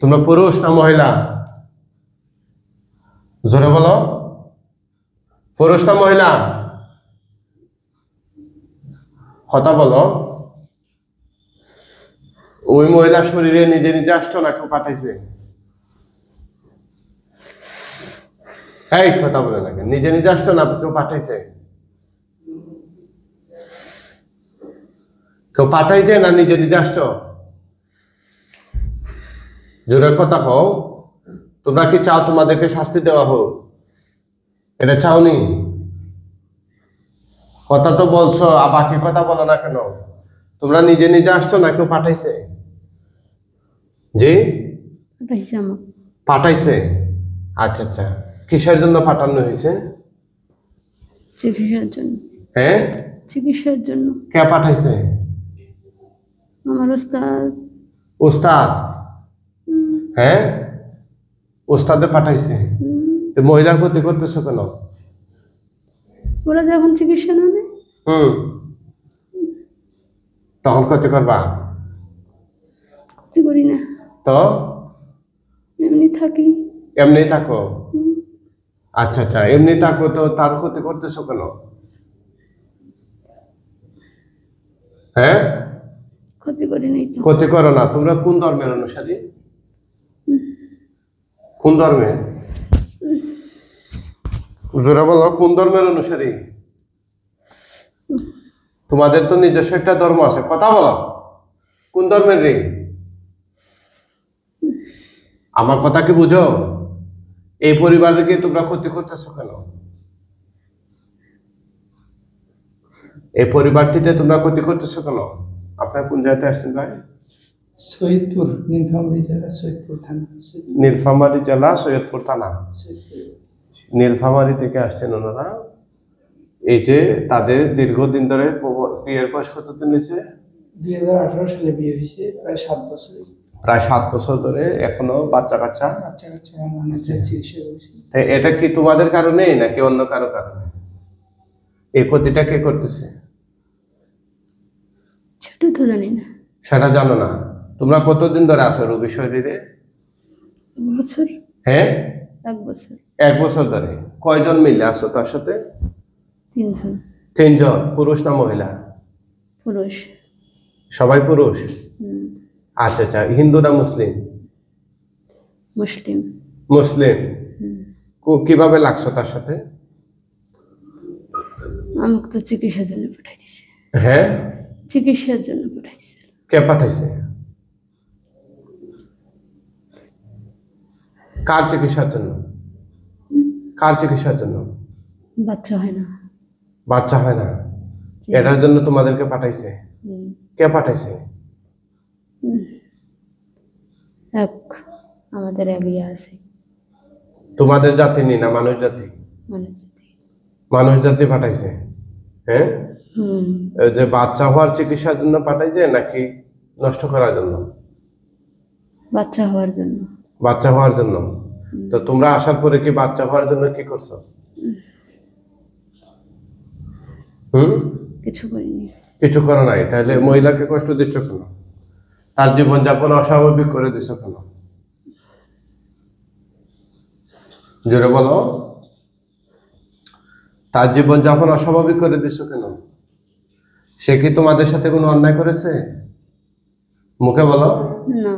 তোমরা পুরুষ না মহিলা? জোরে বলো, পুরুষ না মহিলা? কথা বলো। ওই মহিলা শরীরে নিজে নিজে আসতো না কেউ পাঠাইছে? এই কথা বলে না, নিজে নিজে আসতো না কেউ পাঠাইছে? কেউ পাঠাইছে না নিজে নিজে আসতো? জোরে কথা কও। তোমরা কি চাও তোমাদেরকে শাস্তি দেওয়া হোক? এটা চাওনি? কথা তো বলছো, আর বাকি কথা বলো না কেন? তোমরা নিজে নিজে আসছো না কেউ পাঠাইছে? জি, পাঠাইছে আমাকে। পাঠাইছে? আচ্ছা আচ্ছা, কিসের জন্য পাঠানো হয়েছে? চিকিৎসার জন্য। হ্যাঁ, চিকিৎসার জন্য। কে পাঠাইছে? আমার ওস্তাদ। ওস্তাদ? হ্যাঁ, ওস্তাদে পাঠাইছে। তো মহিলার ক্ষতি করতেছো কেন? ওরা যখন চিকিৎসা নেবে তখন ক্ষতি করবা? ক্ষতি করি না, তো এমনি থাকি। এমনি থাকো? আচ্ছা আচ্ছা, এমনি থাকো, তো তার ক্ষতি করতেছো কেন? হ্যাঁ, ক্ষতি করি নাই তো। ক্ষতি করো না। তোমরা কোন ধর্মের অনুসারী? কোন ধর্মের? জোরে বলো, কোন ধর্মের অনুসারী? তোমাদের তো নিজস্ব একটা ধর্ম আছে, কথা বলো। কোন ধর্মের রে? আমার কথা কি বুঝো? এই পরিবারকে তোমরা ক্ষতি করতেছো কেন? এই পরিবারটিতে তোমরা ক্ষতি করতেছো কেন? আপনার কোন জায়গাতে আসছেন ভাই? সৈয়দপুর, নীলফামারী জেলা সৈয়দপুর থানা। নীলফামারী জেলা সৈয়দপুর থানা। নীলফামারী থেকে আসছেন ওনারা। এই যে তাদের দীর্ঘদিন ধরে বিয়ের বয়স কতদিন হয়েছে? 2018 সালে বিয়ে হয়েছে, প্রায় 7 বছর। প্রায় 7 বছর ধরে এখনো বাচ্চা কাচ্চা মানে চিকিৎসা করেছি। এটা কি তোমাদের কারণেই নাকি অন্য কারো কারণে? এই ক্ষতিটা কে করতেছে? সেটা তো জানি না। সেটা জানো না? তোমরা কতদিন ধরে আছো রোগী শরীরে? 1 বছর। হ্যাঁ, 1 বছর। 1 বছর ধরে। কয়জন মিলে আছো তার সাথে? 3 জন। 3 জন। পুরুষ না মহিলা? পুরুষ। সবাই পুরুষ? আচ্ছা আচ্ছা, হিন্দু না মুসলিম? মুসলিম। মুসলিম। কিভাবে লাগছো তার সাথে? আমাকে তো চিকিৎসার জন্য পাঠাই দিছে। হ্যাঁ, চিকিৎসার জন্য পাঠাই দিছে। কে পাঠাইছে? কার চিকিৎসার জন্য? কার চিকিৎসার জন্য? বাচ্চা হয় না। বাচ্চা হয় না, এটার জন্য তোমাদেরকে পাঠাইছে? কে পাঠাইছে? আমাদের এক ইয়ে আছে। তোমাদের জাতি নি না মানুষ জাতি? মানুষ জাতি পাঠাইছে। হ্যাঁ, এই যে বাচ্চা হওয়ার চিকিৎসার জন্য পাঠাইছে নাকি নষ্ট করার জন্য? বাচ্চা হওয়ার জন্য। বাচ্চা হওয়ার জন্য। তো তোমরা আসার পরে কি বাচ্চা হওয়ার জন্য কি করছো? কিছু করিনি। কিছু করো নাই? তাহলে মহিলাকে কষ্ট দিচ্ছ কেন? তার জীবনযাপন অস্বাভাবিক করে দিচ্ছ কেন? জোরে বলো, তার জীবনযাপন অস্বাভাবিক করে দিচ্ছ কেন? সে কি তোমাদের সাথে কোনো অন্যায় করেছে? মুখে বলো। না।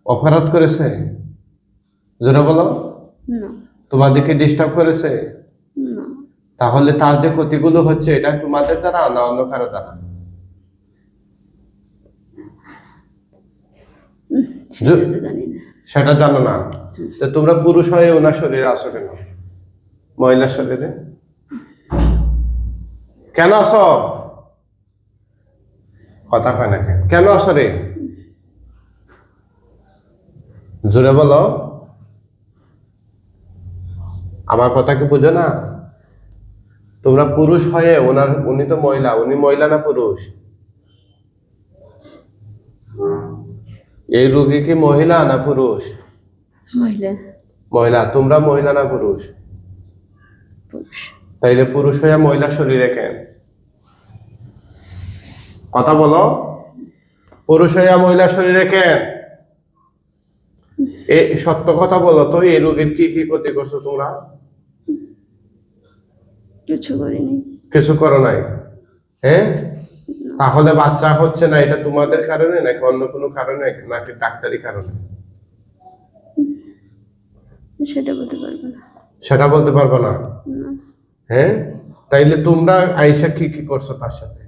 অপরাধ করেছে? জোরে বলো। না। তোমাদেরকে ডিস্টার্ব করেছে? না। তাহলে তার যে ক্ষতিগুলো হচ্ছে এটা তোমাদের দ্বারা না অন্য কারো দ্বারা? সেটা জানো না? তো তোমরা পুরুষ হয়ে ওনার শরীরে আসো কেন? মহিলার শরীরে কেন আসো? কথা কয় না কেন? কেন আসো রে? জোরে বলো। আমার কথা কি বুঝো না? তোমরা পুরুষ হয়ে উনি তো মহিলা, উনি মহিলা না পুরুষ? এই রোগী কি মহিলা না পুরুষ? মহিলা। মহিলা। তোমরা মহিলা না পুরুষ? পুরুষ। তাইলে পুরুষ হয়ে মহিলা শরীরে কেন? কথা বলো। পুরুষ হয়ে মহিলা শরীরে কেন? এই সত্য কথা বলো তো, এই রোগীর কি কি ক্ষতি করছো তোমরা? কিছু করিনি। কিছু করো নাই? হ্যাঁ, তাহলে বাচ্চা হচ্ছে না, এটা তোমাদের কারণে নাকি অন্য কোনো কারণে, নাকি ডাক্তারি কারণে? সেটা বলতে পারবো না। সেটা বলতে পারবো না? না। হ্যাঁ, তাইলে তোমরা আইসা কি কি করছো তার সাথে?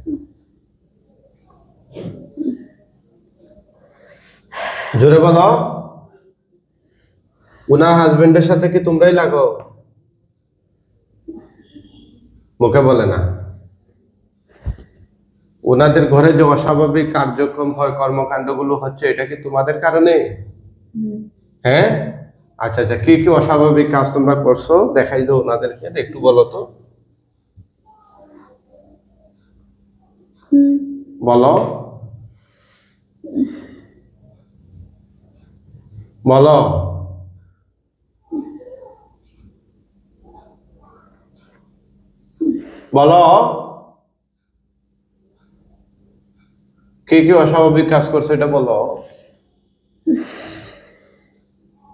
জোরে বলো। উনার হাজবেন্ডের সাথে কি তোমরাই লাগো? মুখে বলে না। ওনাদের ঘরে যে অস্বাভাবিক কার্যক্রম হয়, কর্মকাণ্ডগুলো হচ্ছে, এটা কি তোমাদের কারণে? হ্যাঁ, আচ্ছা আচ্ছা, কি কি অস্বাভাবিক কাজ তোমরা করছো দেখাই দাও ওনাদেরকে, একটু বলো তো, বলো বলো। বলো কি কি অস্বাভাবিক কাজ করছো, এটা বলো।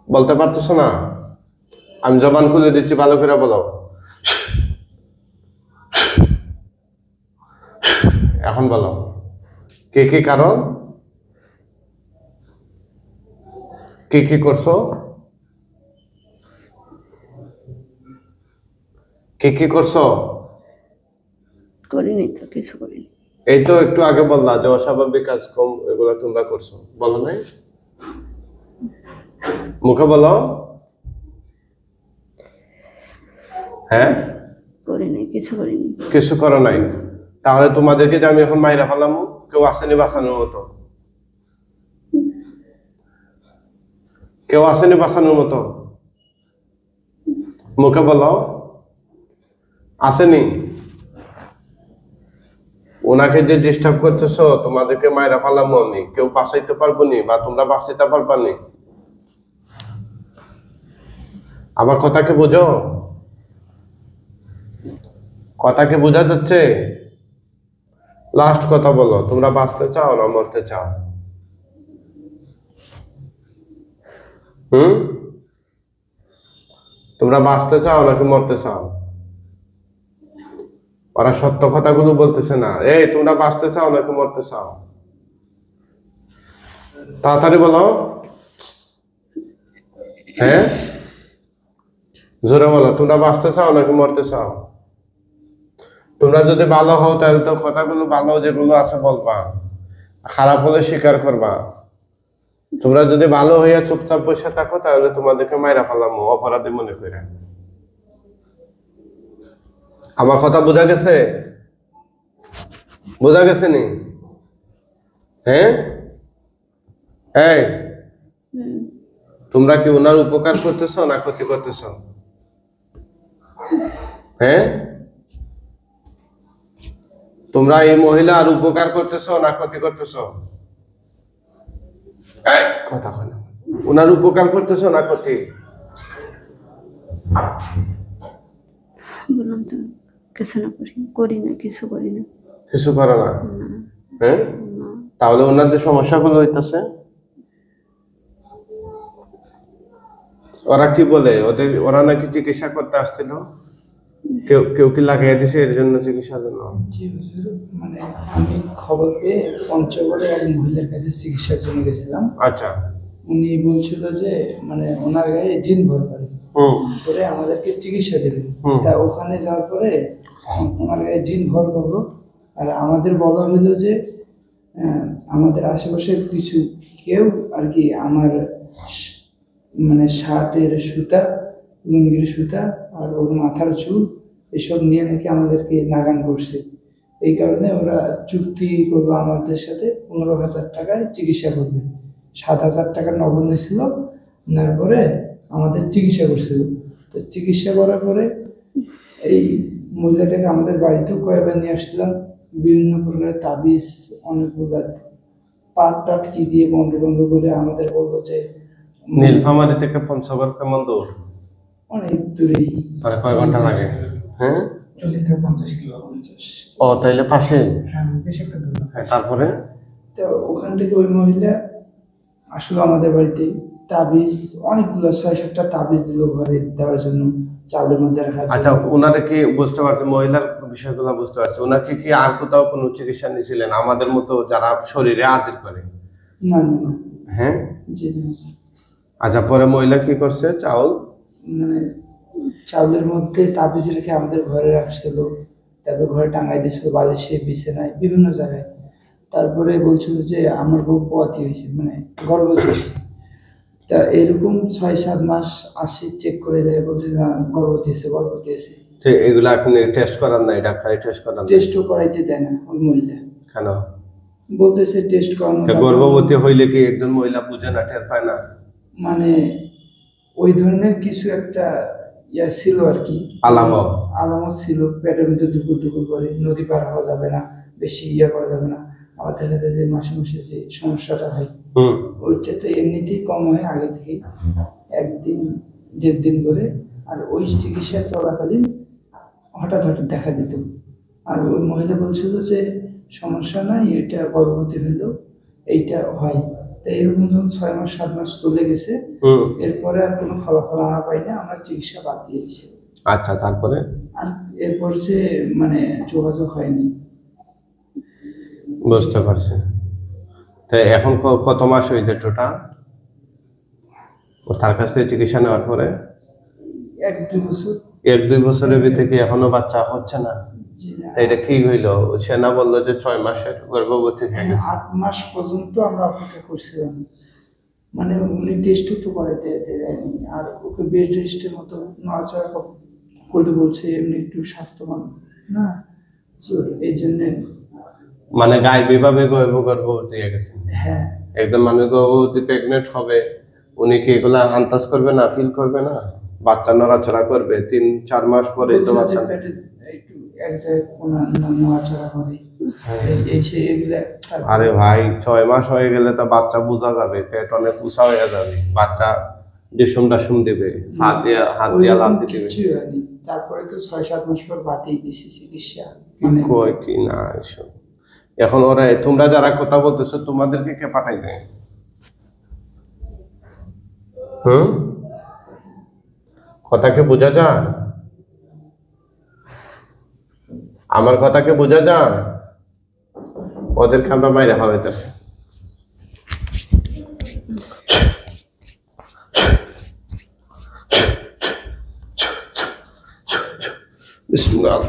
বলতে পারতেছো না? আমি জবান খুলে দিচ্ছি, ভালো করে বলো। এখন বলো কি কি কারণ, কি কি করছো, কি কি করছো? করিনি তো, কিছু করিনি। এই তো একটু আগে বললা যে অস্বাভাবিক কাজ কম, এগুলো তোমরা করছো, বলো নাই? মুখে বলো। হ্যাঁ, করিনি, কিছু করিনি। কিছু করো নাই? তাহলে তোমাদেরকে যে আমি এখন মাইরা ফেলাম, কেউ আসেনি বাঁচানোর মতো? কেউ আসেনি বাঁচানোর মতো? মুখে বলো, আসেনি? ওনাকে যে ডিস্টার্ব করতেছো, তোমাদেরকে মাইরা ফেলাম আমি, কেউ বাঁচাইতে পারবো নি, বা তোমরা বাঁচাইতে পারবা নি? আমার কথাকে বুঝো? কথাকে বোঝা যাচ্ছে? লাস্ট কথা বলো, তোমরা বাঁচতে চাও না মরতে চাও? তোমরা বাঁচতে চাও নাকি মরতে চাও? ওরা সত্য কথাগুলো বলতেছে না। এই, তোমরা বাঁচতে চাও নাকি মরতে চাও? তাড়াতাড়ি বলো। হ্যাঁ, জোরে বলো, তোমরা বাঁচতে চাও নাকি মরতে চাও? তোমরা যদি ভালো হও তাহলে তো কথাগুলো ভালো যেগুলো আছে বলবা, খারাপ হলে স্বীকার করবা। তোমরা যদি ভালো হইয়া চুপচাপ বসে থাকো, তাহলে তোমাদেরকে মাইরা ফেলাম অপরাধী মনে করে। আমার কথা বোঝা গেছে? বোঝা গেছে নি? হ্যাঁ, এই, তোমরা কি ওনার উপকার করতেছ না ক্ষতি করতেছ? হ্যাঁ, তোমরা এই মহিলার উপকার করতেছ না ক্ষতি করতেছ? কথা কয় না। ওনার উপকার করতেছ না ক্ষতি? বললাম তো কিছু না, করি না, কিছু করি না। কিছু করো না? হ্যাঁ, তাহলে ওনার যে সমস্যাগুলো হইতেছে, ওরা কি বলে? ওরা নাকি চিকিৎসা করতে আসছিল, কেউ কেউ কি লাগিয়ে দিছে এর জন্য, চিকিৎসার জন্য? মানে আমি খবর পেয়ে পঞ্চগড়ে এক মহিলার কাছে চিকিৎসার জন্য গেছিলাম। আচ্ছা। উনি বলছিল যে মানে ওনার গায়ে জিন ভর করে, পরে আমাদেরকে চিকিৎসা দেবে। তা ওখানে যাওয়ার পরে ওনার গায়ে জিন ভর করলো, আর আমাদের বলা হলো যে আমাদের আশেপাশের কিছু কেউ আর কি আমার মানে শার্টের সুতা, লুঙ্গির সুতা আর ওর মাথার চুল এসব নিয়ে নাকি আমাদেরকে নাগান করছে। এই কারণে ওরা চুক্তি করলো আমাদের সাথে 15,000 টাকায় চিকিৎসা করবে। 7,000 টাকা নগদ ছিল, নেওয়ার পরে আমাদের চিকিৎসা করছিল। তো চিকিৎসা করার পরে এই মহিলাটাকে আমাদের বাড়িতেও কয়েকবার নিয়ে আসছিলাম, বিভিন্ন প্রকারের তাবিজ, অনেকগুলো পাট টাট কি দিয়ে বন্ধ বন্ধ করে আমাদের বললো যে নীলফামারী থেকে পঞ্চগড় কেমন দূর? অনেক দূরেই। মানে কয় ঘন্টা লাগে? হ্যাঁ, 40 থেকে 50 কিলো। 50। ও, তাইলে পাশে? হ্যাঁ, বেশ একটা দূর। হ্যাঁ, তারপরে তো ওখান থেকে ওই মহিলা আসলো আমাদের বাড়িতে। তাবিজ অনেকগুলো 6-7টা তাবিজ দিল ঘরে দেওয়ার জন্য, চালের মধ্যে রাখার জন্য। আচ্ছা, ওনারা কি বুঝতে পারছে, মহিলার বিষয়গুলো বুঝতে পারছে, ওনাকে কি আর কোথাও কোনো চিকিৎসা নিয়েছিলেন আমাদের মতো যারা শরীরে আজির করে? না না না। হ্যাঁ, জি না হুজুর। আচ্ছা, পরে মহিলা কি করছে? চাউল মানে চাউলের মধ্যে তাবিজ রেখে আমাদের ঘরে রাখছিল, তারপর ঘরে টাঙাই দিয়েছিল, বালিশে, বিছানায়, বিভিন্ন জায়গায়। তারপরে বলছিল যে আমার বউ পোয়াতি হয়েছে, মানে গর্ভবতী হয়েছে। তা এরকম 6-7 মাস আসি, চেক করে যায়, বলছে না গর্ভবতী হয়েছে, গর্ভবতী হয়েছে। তো এগুলো আপনি টেস্ট করান নাই? ডাক্তারি টেস্ট করান? টেস্টও করাইতে দেয় না ওই মহিলা। কেন? বলতেছে টেস্ট করানো যাবে না। গর্ভবতী হইলে কি একজন মহিলা বুঝে না, টের পায় না? মানে ওই ধরনের কিছু একটা ইয়া ছিল আর কি, আলামত ছিল। পেটের মধ্যে দুপুর দুপুর করে, নদী পার হওয়া যাবে না, বেশি ইয়া করা যাবে না। আমার দেখা যায় যে মাসে মাসে যে সমস্যাটা হয় ওইটা তো এমনিতেই কম হয় আগে থেকেই, 1-1.5 দিন করে। আর ওই চিকিৎসা চলাকালীন হঠাৎ হঠাৎ দেখা দিত। আর ওই মহিলা বলছিল যে সমস্যা নাই, এটা গর্ভবতী হইলো, এইটা হয়। তাই এরকম যখন 6 মাস 7 মাস চলে গেছে, এরপরে আর কোনো ফলাফল আমরা পাই না, আমরা চিকিৎসা বাদ দিয়েছি। আচ্ছা, তারপরে? আর এরপর যে মানে যোগাযোগ হয়নি। বুঝতে পারছি। তো এখন কত মাস হয়েছে টোটাল তার কাছ থেকে চিকিৎসা নেওয়ার পরে? 1-2 বছর। 1-2 বছরের ভিতরে কি এখনো বাচ্চা হচ্ছে না? এটা কি হইলো? সে না বললো যে 6 মাসের গর্ভবতী হয়ে গেছে? 8 মাস পর্যন্ত আমরা অপেক্ষা করছিলাম। মানে উনি টেস্টও তো করাইতে দেয়নি, আর ওকে বেড রেস্টের মতো নড়াচড়া করতে বলছে, এমনি একটু স্বাস্থ্যবান না, এই জন্যে। মানে গায়েবীভাবে গর্ভবতী হয়ে গেছে? হ্যাঁ। একদম মানুষ গর্ভবতী প্রেগনেন্ট হবে, উনি কি এগুলা আন্দাজ করবে না, ফিল করবে না? বাচ্চা নড়াচড়া করবে 3-4 মাস পরে তো বাচ্চা একটু এক জায়গায় নড়াচড়া করে, এই সেই এগুলা। আরে ভাই, 6 মাস হয়ে গেলে তো বাচ্চা বোঝা যাবে, পেট অনেক উঁচা হয়ে যাবে, বাচ্চা ডিসুম ডাসুম দিবে, হাত দিয়ে লাথি দিবে। তারপরে তো 6-7 মাস পর বাতিল দিছি চিকিৎসা। কই কি না এসব। এখন ওরা, তোমরা যারা কথা বলতেছো, তোমাদেরকে কে পাঠাইছে? কথাকে বোঝা যায়? আমার কথাকে বোঝা যায়? ওদেরকে আমরা বাইরে ফেলাইতেছি। বিসমিল্লাহ।